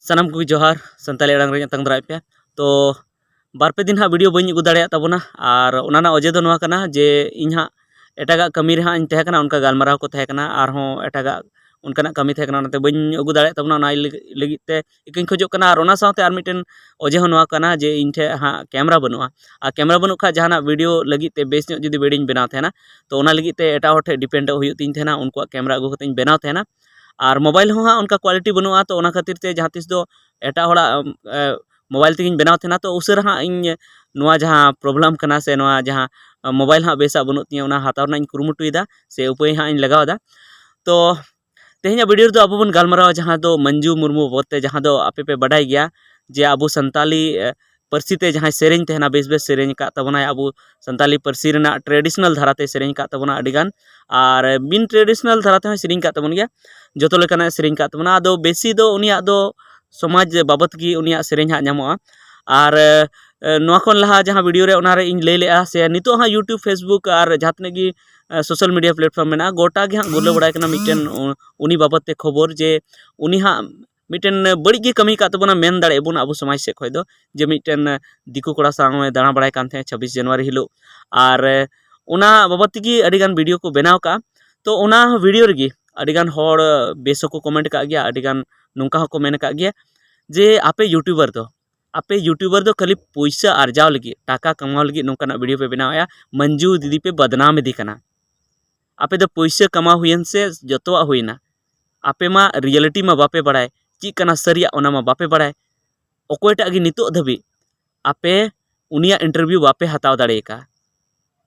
सानाम को जोहार संताली अड़ांग रे तंग दराय पे तो बारपे दिन हाँ वीडियो बी अगू दाड़ा तबना और ओना अजे दो नोआ कना जे इन हाँ एटागा कमी रे हाँ इन तहे कना उनका गालमाराव को तहे कना आरहों एटागा उनकाना कमी तहे कना ओनाते बी अगू दाड़ा तबना ओना लगी ते इकिन खोजो कना और ओना साथे आर मिटेन अजे हो नोआ कना जे इन ठे हाँ कैमरा बनुआ आ कैमरा बनु खा जहाना वीडियो लगी ते बेस जुदी वीडियो बनाव थेना तो ओना लगी ते एटा हर ठे डिपेंड हुई तीन थेना उनको कैमरा अगू कते बनाव थेना और मोबाइल हाँ उनका क्वालिटी बनुआ तो ओना खातिर ते जहाँ तीस दो एटा होड़ा मोबाइल तेगिन बनाव थेना तो उसर हाँ इन नोआ जहाँ प्रॉब्लम कना से नोआ जहाँ मोबाइल हाँ बेसा बनुत तिया ओना हाताव ना इन कुरुमुटुइदा से उपाय हाँ इन लगावदा तो तेहना वीडियो दो अब बन गालमाराव जहाँ दो मंजू मुर्मू बोते जहाँ दो आपे पे बढ़ाई गया जे अब संताली परसीते जहाँ सेरेंज तेहना बेस बेस सेरेंज का तबना अब संताली परसी रेना ट्रेडिशनल धाराते सेरेंज का तबना अडिगान और बिन ट्रेडिशनल धाराते हूँ सेरेंज का तबन गया जोतो लेकाना सेरेंज का तबना आदो बेसी दो उनिया दो समाज बाबत की उनिया सेरेंज हाँ नामोआ और नोआ खन लहा जहाँ वीडियो रे उनारे इन लई लेआ से नितो हाँ यूट्यूब फेसबुक और जहाँ तने की सोशल मीडिया प्लेटफॉर्म में ना गोटा के हाँ गुलो बड़ा मिटन उनी बाबत ते खबर जे उनी हाँ मिटन बड़ी की कमी का तबना मेन दाड़े बन अब समाज से खय दो जे मिटन दिकू कोड़ा साव दाणा बड़ाय कान थे 26 जनवरी हिलो और उना बाबत की अडिगान वीडियो को बनाव का तो उना वीडियो रेगी अडिगान हर बेसो को कमेंट का गया अडिगान नोंका हको मेन का गया जे आपे यूट्यूबर दो खाली पैसा आर्जाव लगी टाका कमाव लगी नोंकाना वीडियो पे बनाया मंजू दीदी पे बदनाम इदी कना आपे दो पैसा कमा हुईन से जतवा हुईना आपे मा रियलिटी मा बापे बड़ाय ची कना सरिया ओना मा बापे बड़ाय ओकोयटा गी नितो धबी आपे उनिया इंटरव्यू बापे हताव दाड़ेका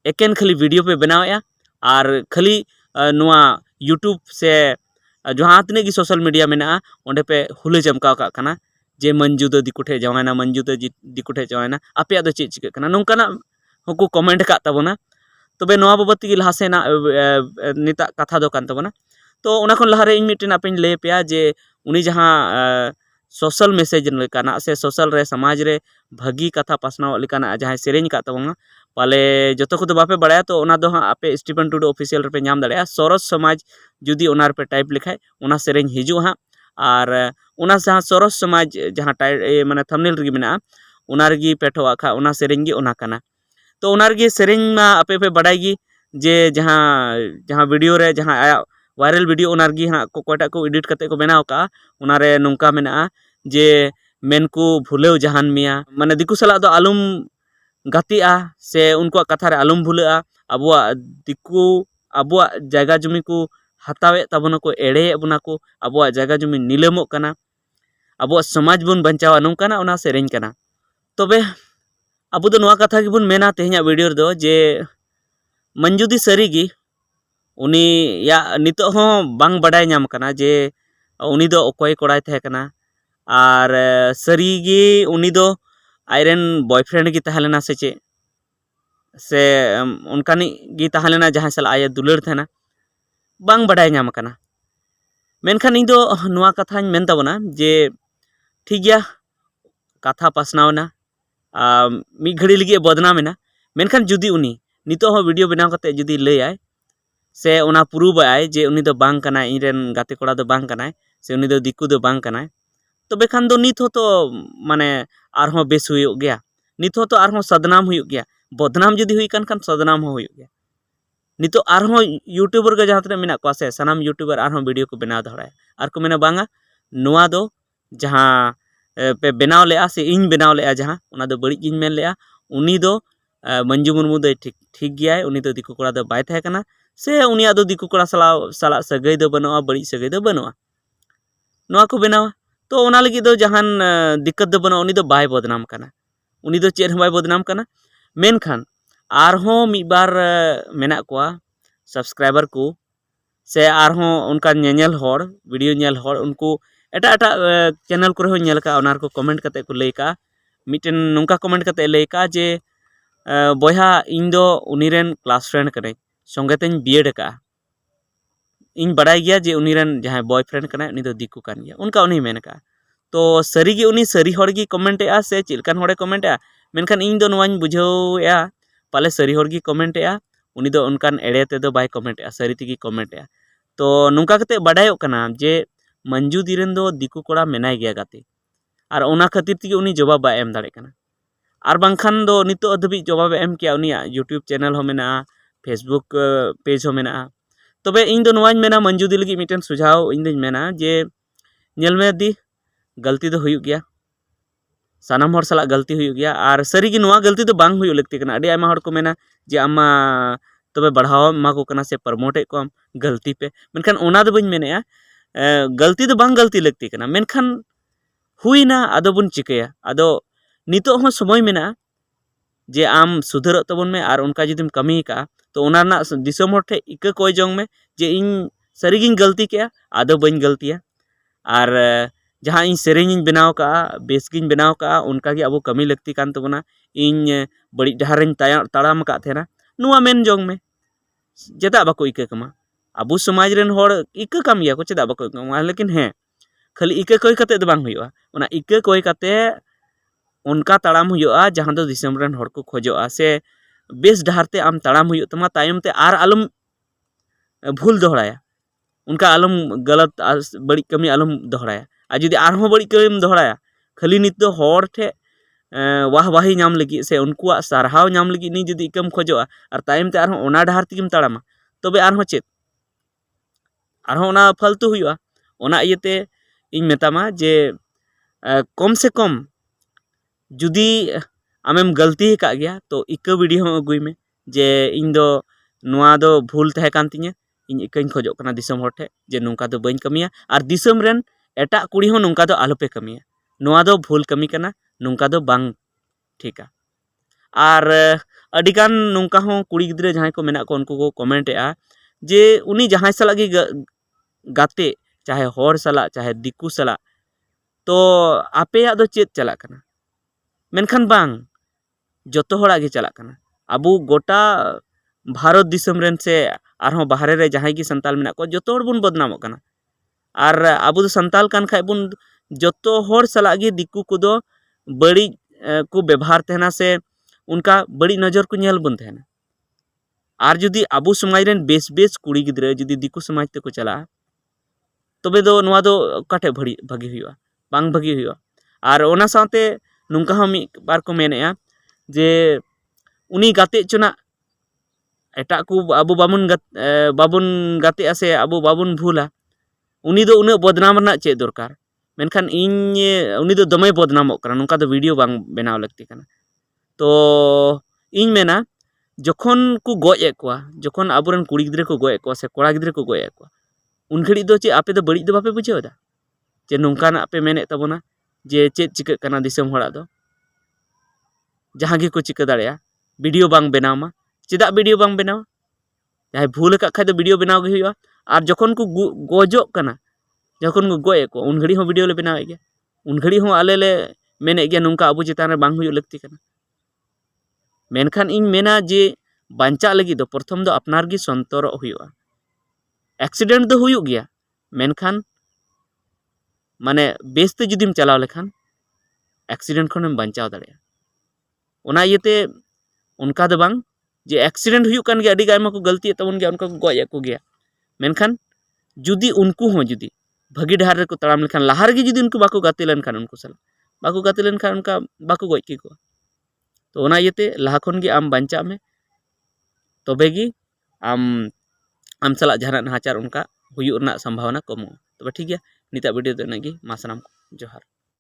एकेन खाली वीडियो पे बनाया और खाली नोआ यूट्यूब से जहाँ तने की सोशल मीडिया में ओंडे पे हुले चमकाव का कना जे मंजू दो दिकुठे जवाना मंजू दो दिकुठे जवाना आपे दो चे चिका कना नोंकाना होको कमेंट का तबना तबे नोआ बाबत की लहासेना निता कथा दो कान तबना तो ओना खन लहारे इन मिटेन आपेन ले पेया जे उनी जहाँ सोशल मैसेज लेकाना से सोशल रे समाज रे भागी कथा पासनाव लेकाना जहाँ सेरेंज का तबना पाले जो को बापे बड़ा तो ओना दो हाँ आपे स्टीफन टुडू ऑफिशियल पे नाम दाड़ा सरस समाज जुदी ओनार पे टाइप लिखाय ओना सेरेंज हिजू हाँ और ओना जहाँ सरस समाज जहाँ टाइप माने थंबनेल रगी मेना ओना रगी पेठवा खा ओना सेरेंज गी ओना कना तो ओना रगी सेरेंज मा आपे पे बड़ाई जे जहाँ जहाँ वीडियो रे जहाँ आया वायरल वीडियो ओना रगी हाँ कोटा को एडिट करते को बनाव का ओना रे नोंका मेना जे मेनकू भूलेव जहान मिया माने दिकू सला दो आलुम गतिया से उनको कथा रे आलुम भूलेआ अबुआ दिकू अबुआ जायगा जमी को हतावे तबना को एड़े बना को अबुआ जायगा जमी नीलमो कना अबुआ समाज बन बंचावा नोंकाना ओना सेरेंज कना तबे अबु दो नोआ कथा गिबुन मेना तेहኛ वीडियो दो जे मंजूदी सरीगी उनी या नितो हो बांग बड़ाय नाम कना जे उनी दो ओकोय कोड़ाय थे कना और सरीगी उनी दो आयरन बॉयफ्रेंड की तहलेना से चे से उनकानी गी तहलेना जहाँ सल आया दुलर थेना बांग बड़ाय नाम कना मेनखान इन दो नोआ कथाñ मेन तबना जे ठीक गया कथा पासनावना मी घड़ी लगी बदनामेना मेनखान जुदी उनी नितो हो वीडियो बनाव कते जुदी लैआय से ओना प्रूव आय जे उनी दो बांग कनाय इनरेन गाते कोड़ा दो बांग कनाय से उनी दो दिकू दो बांग कनाय तबे खान दो नित हो तो माने आरहों बेस हुई गया नित हो तो आरहों सदनाम हुई गया बदनाम जुदी हुई खान सदनाम हो हुई गया नितो आरहों यूट्यूबर के जहाँ तक मेना को से सनाम यूट्यूबर आरहों वीडियो को बनाव दाड़ा और को मेना बांगा नोआ दो जहाँ पे बनाव लेआ से इन बनाव लेआ जहाँ उना दो बड़ी गिन मेन लेआ उनी दो मंजू मुर्मू दो ठीक गया उनी दो दिकू कोड़ा दो बाय तहे कना से उनिया दो दिकू कोड़ा साला सगई दो बनवा बड़ी सगई दो बनवा नोआ को बनावा तो ओना लगी दो जहान दिक्कत दो बना उनी दो बाय बदनाम कना उनी दो चेर बाय बदनाम कना मेनखान आरहों मी बार मेना कोआ सब्सक्राइबर को से आरहों उनका नेल हर वीडियो नेल हर उनको एटा एटा चैनल को हो नेल का ओनार को कमेंट करते को लई का मिटन नोंका कमेंट करते लई का जे बॉयहा इन दो उनीरेन क्लास फ्रेंड कने संगेतेन बीएड का इन बड़ाई गया जे उनीरेन जहाँ बॉयफ्रेंड कना उनी दो दिकू कान गया उनका उनी मेन का तो सरी गी उनी सरी हर गी कमेंटेआ से चिलकान हरे कमेंटेआ मेनखान इन दो नोवाñ बुझावया पाले सरी हर गी कमेंटेआ उनी दो उनकान एड़े ते दो बाय कमेंटेआ सरी तेगी कमेंटेआ तो नोंका कते बडायोग कना जे मंजू दीरेन दो दिकू कोड़ा मेनाय गया गाते ᱟᱨ ᱚᱱᱟ ᱠᱷᱟᱹᱛᱤᱨ ᱛᱮᱜᱮ ᱩᱱᱤ ᱡᱚᱵᱟᱵ ᱵᱟᱭ ᱮᱢ ᱫᱟᱲᱮᱭᱟᱜ ᱠᱟᱱᱟ ᱟᱨ ᱵᱟᱝᱠᱷᱟन ᱫᱚ ᱱᱤᱛᱚᱜ ᱫᱷᱟᱹᱵᱤᱡ ᱡᱚᱵᱟᱵ ᱮᱢ ᱠᱮᱭᱟ ᱩᱱᱤᱭᱟᱜ YouTube ᱪᱮᱱᱮᱞ ᱦᱚᱸ ᱢᱮᱱᱟᱜᱼᱟ Facebook page ᱦᱚᱸ ᱢᱮᱱᱟᱜᱼᱟ तबे इन दो नवाज मेना मंजूदी लगी मिटन सुझाव इन दिन मेना जे नेल में दी गलती दो हुई गया सानाम हर साला गलती हुई गया और सरी की नवा गलती तो बांग हुई लगती कना अड़ी आमा हर को मेना जे आमा तबे बढ़ावा मा को कना से प्रमोटे को गलती पे मेनखान ओना दो बइन मेने गलती तो बांग गलती लगती कना मेनखान हुई ना आदो बुन चिकया आदो नितो हो समय मेना जे आम सुधर तबन में और उनका जुदीम कमी का तो ओना दिसम हर ठे इका कोय जोंग में जे इन सरीगिन गलती के आदो बइन गलतिया और जहाँ इन सेरेंग बनाव का बेसगिन बनाव का उनका अब कमी लगती कान तबना इन बड़ी डहारिन ताड़ाम का थे ना नुआ मेन जोंग में चेदा बाको इका कमा अबू समाज रेन हर इका कमिया को चेदा बाको कमा लेकिन हैं खाली इका कोय कते दो बांग हुआ ओना इका कोय कते उनका ताड़ाम हुआ जहाँ दो दिसम रेन हर को खोजोआ से बेस डहारते आम ताड़ाम हुई तमा तायम ते आर आलम भूल दोहराया उनका आलम गलत बड़ी कमी आलम दोहराया और जुदी आरहों बड़ी कमी दोहराया खाली नित दो हर ठे वाह वाही नाम लगी से उनकुआ सारहाव नाम लगी नी जुदी इकम खोजोआ और तायम ते आरहों ओना डहार तेगिम ताड़ामा तबे आरहों चेत आरहों ओना फालतू हुआ ओना इयते इन मेतामा जे कम से कम जुदी आमेम गलती का गया तो इका वीडियो अगुई में जे इन दो नुआ दो भूल तहे कान तिᱧा इन इकाኝ खोजो कना दिसम हर ठे जे नोंका दो बइन कमिया और दिसम रेन एटा कुड़ी हो नोंका दो आलोपे कमिया नुआ दो भूल कमी कना नोंका दो बांग ठीका और अडिगान नोंका हो कुड़ी गिद्रे जहां को मेना को उनको को कमेंट आ जे उनी जहां साला गी गाते चाहे हर साला चाहे दिकू साला तो आपेया दो चेत चला कना मेनखान बांग जतो हड़ा गे चला कना अबू गोटा भारत दिसम रेन से आरहों बाहरे रे जहां की संताल मेना को जतो हड़ बुन बदनामो कना और अबू दो संताल कान खाय बुन जतो हड़ साला गे दिकू को दो बड़ी को व्यवहार तहना से उनका बड़ी नजर को नेल बुन तहना और जुदी अबू समाज रेन बेस बेस कुड़ी गिद्रे जुदी दिकू समाज ते को चला तबे दो नुआ दो काटे भड़ी भागी हुआ बांग भागी हुआ और ओना साथे नुंका हो मी बार को मेनेआ जे उनी गाते चुना एटा को अबू बाबुन गाते आसे अबू बाबुन भूला उनी दो उना बदनाम रना चे दरकार मेनखान इन उनी दो दमे बदनामो कना नुंका दो वीडियो बांग बनाव लगती कना तो इन मेना जखन को गoj एकवा जखन आबुरन कुड़ी गिद्रे को गoj एकवा से कोड़ा गिद्रे को गoj एकवा उन घड़ी दो चे आपे दो बड़ी दो बापे बुझेवदा जे नोंकान आपे मेने तबोना जे चेत चिका कना दिसम हड़ा दो जहाँ गे को चिका दाड़ेया वीडियो बांग बनावमा चेदा वीडियो बांग बनाव जहाँ भूल का खाय तो वीडियो बनाव गे हुआ और जखन को गजो कना जखन को गoj को उन घड़ी हो वीडियो ले बनाव गया उन घड़ी हो आले ले मेने गया नोंका अबू चेतान रे बांग हुई लगती कना मेनखान इन मेना जे बांचा लगी दो प्रथम दो अपनार गी संतर हुआ एक्सीडेंट दो हुई गया मेनखान माने बेसते जुदीम चलाव लेखान एक्सीडेंट खन बांचाव दाड़ेया ओना इयते उनका दो बांग जे एक्सीडेंट हुई कान गया अडी गायमा को गलती तबन गया उनका को गoj को गया मेनखान जुदी उनको हो जुदी भागी डहार रे को तड़ाम लेखान लाहार गे जुदी उनको बाको गाते लेनखान उनको साला बाको गाते लेनखान उनका बाको गoj की को तो ओना इयते लाहा खन गे आम बांचा में तबेगी आम साला जहाना नाचार उनका हुई संभावना कमो तबे ठीक गया निता वीडियो दो नगी मा सानाम जोहार।